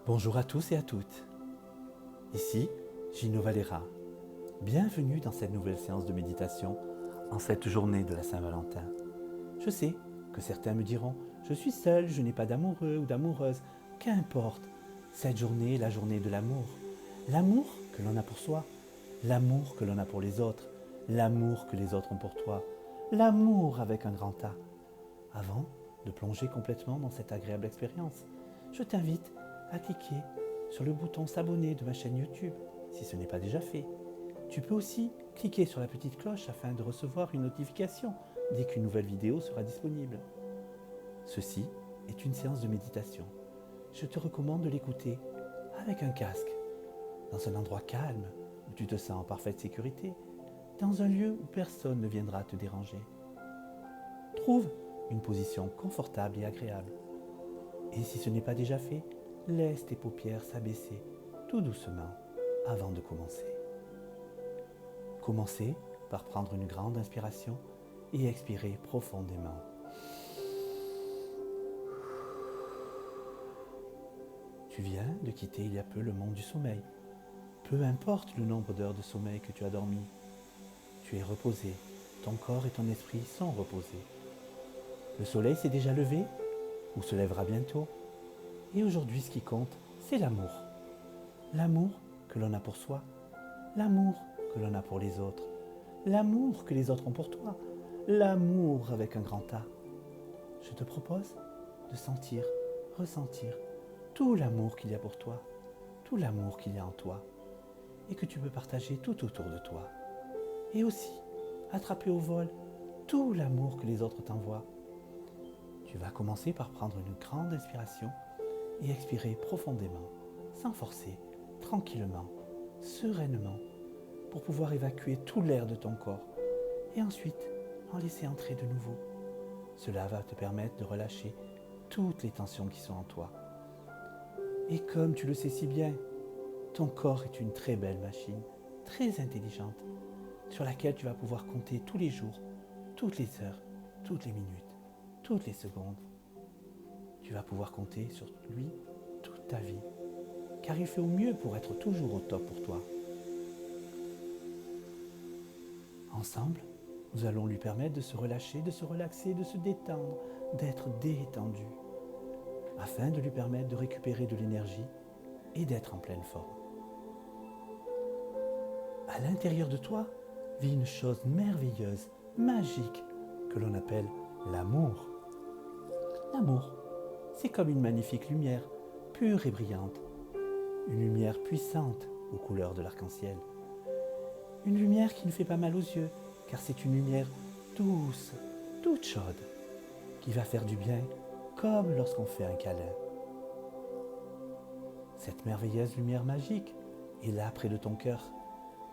Bonjour à tous et à toutes. Ici, Gino Valera. Bienvenue dans cette nouvelle séance de méditation en cette journée de la Saint-Valentin. Je sais que certains me diront « Je suis seul, je n'ai pas d'amoureux ou d'amoureuse. » Qu'importe, cette journée est la journée de l'amour. L'amour que l'on a pour soi, l'amour que l'on a pour les autres, l'amour que les autres ont pour toi, l'amour avec un grand A. Avant de plonger complètement dans cette agréable expérience, je t'invite à cliquer sur le bouton s'abonner de ma chaîne YouTube, si ce n'est pas déjà fait. Tu peux aussi cliquer sur la petite cloche afin de recevoir une notification dès qu'une nouvelle vidéo sera disponible. Ceci est une séance de méditation. Je te recommande de l'écouter avec un casque, dans un endroit calme où tu te sens en parfaite sécurité, dans un lieu où personne ne viendra te déranger. Trouve une position confortable et agréable. Et si ce n'est pas déjà fait, laisse tes paupières s'abaisser tout doucement avant de commencer. Commencez par prendre une grande inspiration et expirer profondément. Tu viens de quitter il y a peu le monde du sommeil. Peu importe le nombre d'heures de sommeil que tu as dormi, tu es reposé, ton corps et ton esprit sont reposés. Le soleil s'est déjà levé ou se lèvera bientôt. Et aujourd'hui, ce qui compte, c'est l'amour. L'amour que l'on a pour soi, l'amour que l'on a pour les autres, l'amour que les autres ont pour toi, l'amour avec un grand A. Je te propose de sentir, ressentir tout l'amour qu'il y a pour toi, tout l'amour qu'il y a en toi, et que tu peux partager tout autour de toi. Et aussi, attraper au vol tout l'amour que les autres t'envoient. Tu vas commencer par prendre une grande inspiration et expirer profondément, sans forcer, tranquillement, sereinement, pour pouvoir évacuer tout l'air de ton corps et ensuite en laisser entrer de nouveau. Cela va te permettre de relâcher toutes les tensions qui sont en toi. Et comme tu le sais si bien, ton corps est une très belle machine, très intelligente, sur laquelle tu vas pouvoir compter tous les jours, toutes les heures, toutes les minutes, toutes les secondes. Tu vas pouvoir compter sur lui toute ta vie, car il fait au mieux pour être toujours au top pour toi. Ensemble, nous allons lui permettre de se relâcher, de se relaxer, de se détendre, d'être détendu, afin de lui permettre de récupérer de l'énergie et d'être en pleine forme. À l'intérieur de toi vit une chose merveilleuse, magique, que l'on appelle l'amour. L'amour, c'est comme une magnifique lumière, pure et brillante, une lumière puissante aux couleurs de l'arc-en-ciel. Une lumière qui ne fait pas mal aux yeux, car c'est une lumière douce, toute chaude, qui va faire du bien comme lorsqu'on fait un câlin. Cette merveilleuse lumière magique est là près de ton cœur,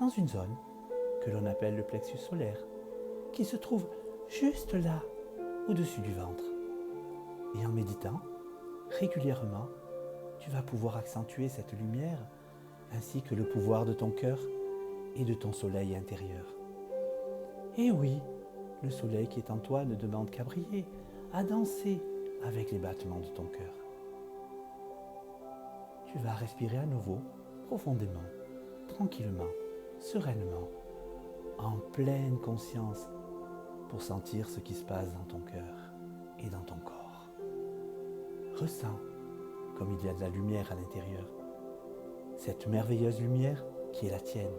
dans une zone que l'on appelle le plexus solaire, qui se trouve juste là, au-dessus du ventre. Et en méditant, régulièrement, tu vas pouvoir accentuer cette lumière ainsi que le pouvoir de ton cœur et de ton soleil intérieur. Et oui, le soleil qui est en toi ne demande qu'à briller, à danser avec les battements de ton cœur. Tu vas respirer à nouveau, profondément, tranquillement, sereinement, en pleine conscience pour sentir ce qui se passe dans ton cœur et dans ton corps. Ressens comme il y a de la lumière à l'intérieur, cette merveilleuse lumière qui est la tienne.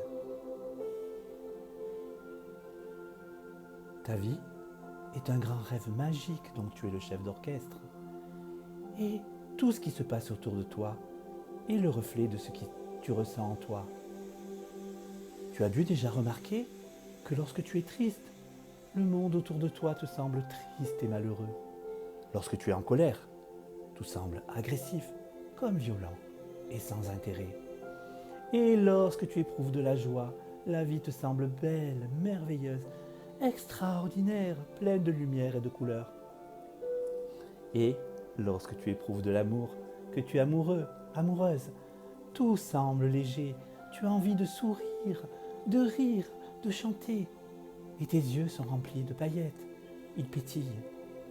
Ta vie est un grand rêve magique dont tu es le chef d'orchestre. Et tout ce qui se passe autour de toi est le reflet de ce que tu ressens en toi. Tu as dû déjà remarquer que lorsque tu es triste, le monde autour de toi te semble triste et malheureux. Lorsque tu es en colère, tout semble agressif, comme violent et sans intérêt. Et lorsque tu éprouves de la joie, la vie te semble belle, merveilleuse, extraordinaire, pleine de lumière et de couleurs. Et lorsque tu éprouves de l'amour, que tu es amoureux, amoureuse, tout semble léger, tu as envie de sourire, de rire, de chanter, et tes yeux sont remplis de paillettes, ils pétillent,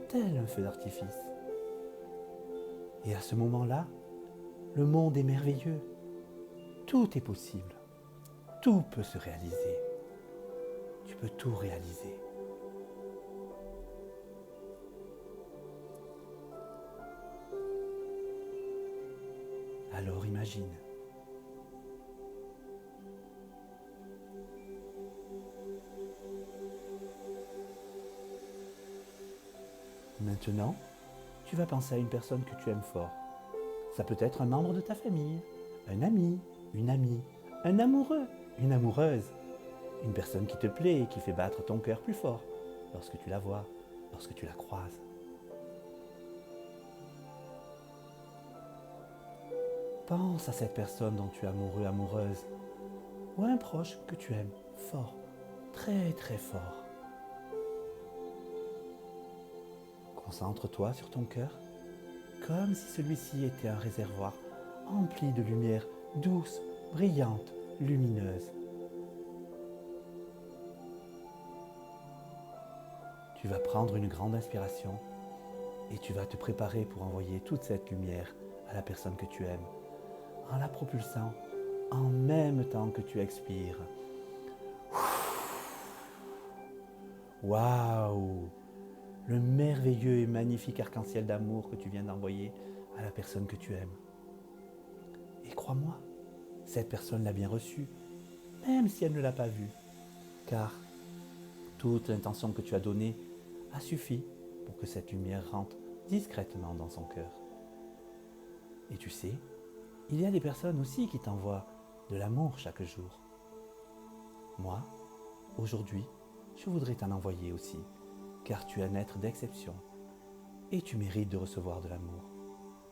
tel un feu d'artifice. Et à ce moment-là, Le monde est merveilleux. Tout est possible. Tout peut se réaliser. Tu peux tout réaliser. Alors imagine. Maintenant, tu vas penser à une personne que tu aimes fort. Ça peut être un membre de ta famille, un ami, une amie, un amoureux, une amoureuse, une personne qui te plaît et qui fait battre ton cœur plus fort lorsque tu la vois, lorsque tu la croises. Pense à cette personne dont tu es amoureux, amoureuse, ou à un proche que tu aimes fort, très très fort. Concentre-toi sur ton cœur, comme si celui-ci était un réservoir empli de lumière douce, brillante, lumineuse. Tu vas prendre une grande inspiration et tu vas te préparer pour envoyer toute cette lumière à la personne que tu aimes, en la propulsant en même temps que tu expires. Waouh! Le merveilleux et magnifique arc-en-ciel d'amour que tu viens d'envoyer à la personne que tu aimes. Et crois-moi, cette personne l'a bien reçu, même si elle ne l'a pas vu, car toute l'intention que tu as donnée a suffi pour que cette lumière rentre discrètement dans son cœur. Et tu sais, il y a des personnes aussi qui t'envoient de l'amour chaque jour. Moi, aujourd'hui, je voudrais t'en envoyer aussi, car tu es un être d'exception et tu mérites de recevoir de l'amour,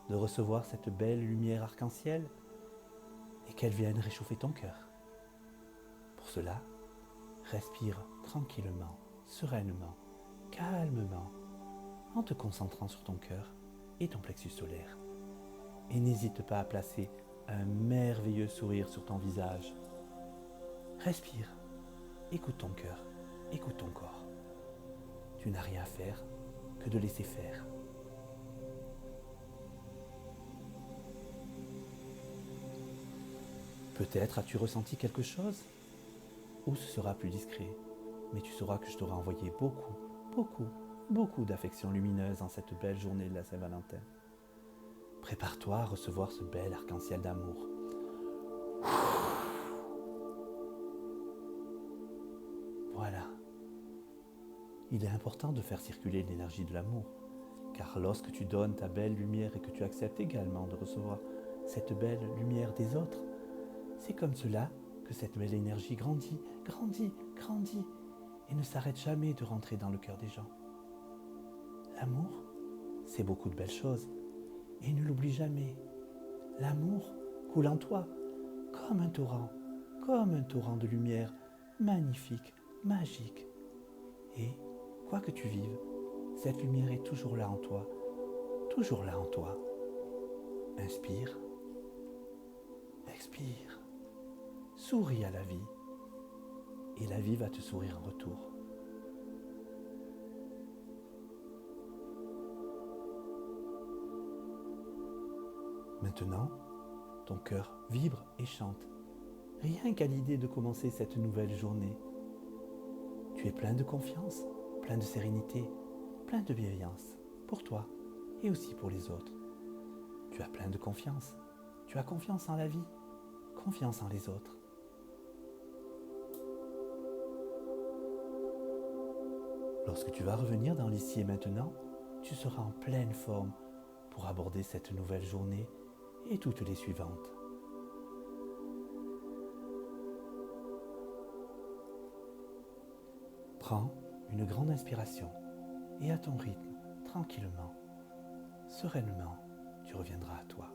de recevoir cette belle lumière arc-en-ciel et qu'elle vienne réchauffer ton cœur. Pour cela, respire tranquillement, sereinement, calmement, en te concentrant sur ton cœur et ton plexus solaire. Et n'hésite pas à placer un merveilleux sourire sur ton visage. Respire, écoute ton cœur, écoute ton corps. Tu n'as rien à faire que de laisser faire. Peut-être as-tu ressenti quelque chose, ou ce sera plus discret, mais tu sauras que je t'aurai envoyé beaucoup d'affection lumineuse en cette belle journée de la Saint-Valentin. Prépare-toi à recevoir ce bel arc-en-ciel d'amour. Voilà. Il est important de faire circuler l'énergie de l'amour, car lorsque tu donnes ta belle lumière et que tu acceptes également de recevoir cette belle lumière des autres, c'est comme cela que cette belle énergie grandit et ne s'arrête jamais de rentrer dans le cœur des gens. L'amour, c'est beaucoup de belles choses, et ne l'oublie jamais. L'amour coule en toi comme un torrent de lumière magnifique, magique. Et, quoi que tu vives, cette lumière est toujours là en toi, toujours là en toi. Inspire, expire, souris à la vie, et la vie va te sourire en retour. Maintenant, ton cœur vibre et chante, rien qu'à l'idée de commencer cette nouvelle journée. Tu es plein de confiance, plein de sérénité, plein de bienveillance, pour toi et aussi pour les autres. Tu as plein de confiance, tu as confiance en la vie, confiance en les autres. Lorsque tu vas revenir dans l'ici et maintenant, tu seras en pleine forme pour aborder cette nouvelle journée et toutes les suivantes. Prends une grande inspiration et à ton rythme, tranquillement, sereinement, tu reviendras à toi.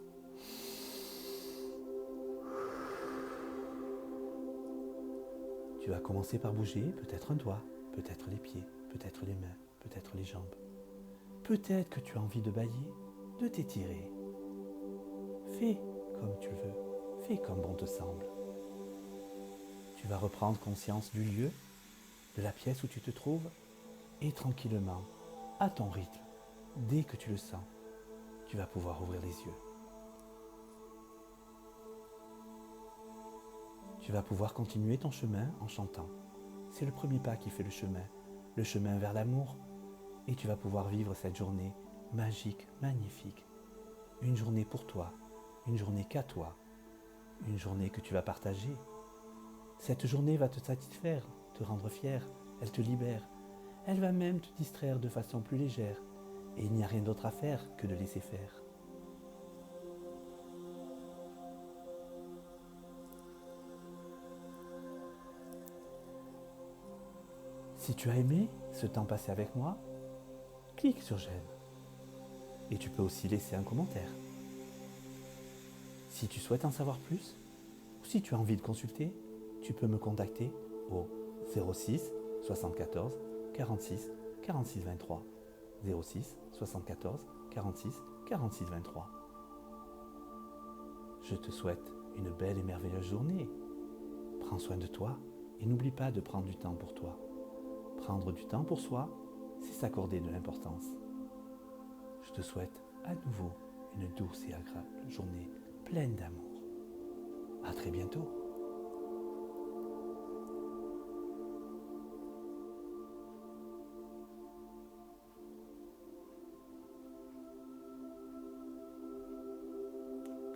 Tu vas commencer par bouger peut-être un doigt, peut-être les pieds, peut-être les mains, peut-être les jambes. Peut-être que tu as envie de bâiller, de t'étirer. Fais comme tu veux, fais comme bon te semble. Tu vas reprendre conscience du lieu, de la pièce où tu te trouves, et tranquillement, à ton rythme, dès que tu le sens, tu vas pouvoir ouvrir les yeux. Tu vas pouvoir continuer ton chemin en chantant. C'est le premier pas qui fait le chemin vers l'amour. Et tu vas pouvoir vivre cette journée magique, magnifique. Une journée pour toi, une journée qu'à toi, une journée que tu vas partager. Cette journée va te satisfaire, te rendre fier, elle te libère. Elle va même te distraire de façon plus légère. Et il n'y a rien d'autre à faire que de laisser faire. Si tu as aimé ce temps passé avec moi, clique sur j'aime. Et tu peux aussi laisser un commentaire. Si tu souhaites en savoir plus, ou si tu as envie de consulter, tu peux me contacter au 06 74 46 46 23. 06 74 46 46 23. Je te souhaite une belle et merveilleuse journée. Prends soin de toi et n'oublie pas de prendre du temps pour toi. Prendre du temps pour soi, c'est s'accorder de l'importance. Je te souhaite à nouveau une douce et agréable journée pleine d'amour. À très bientôt.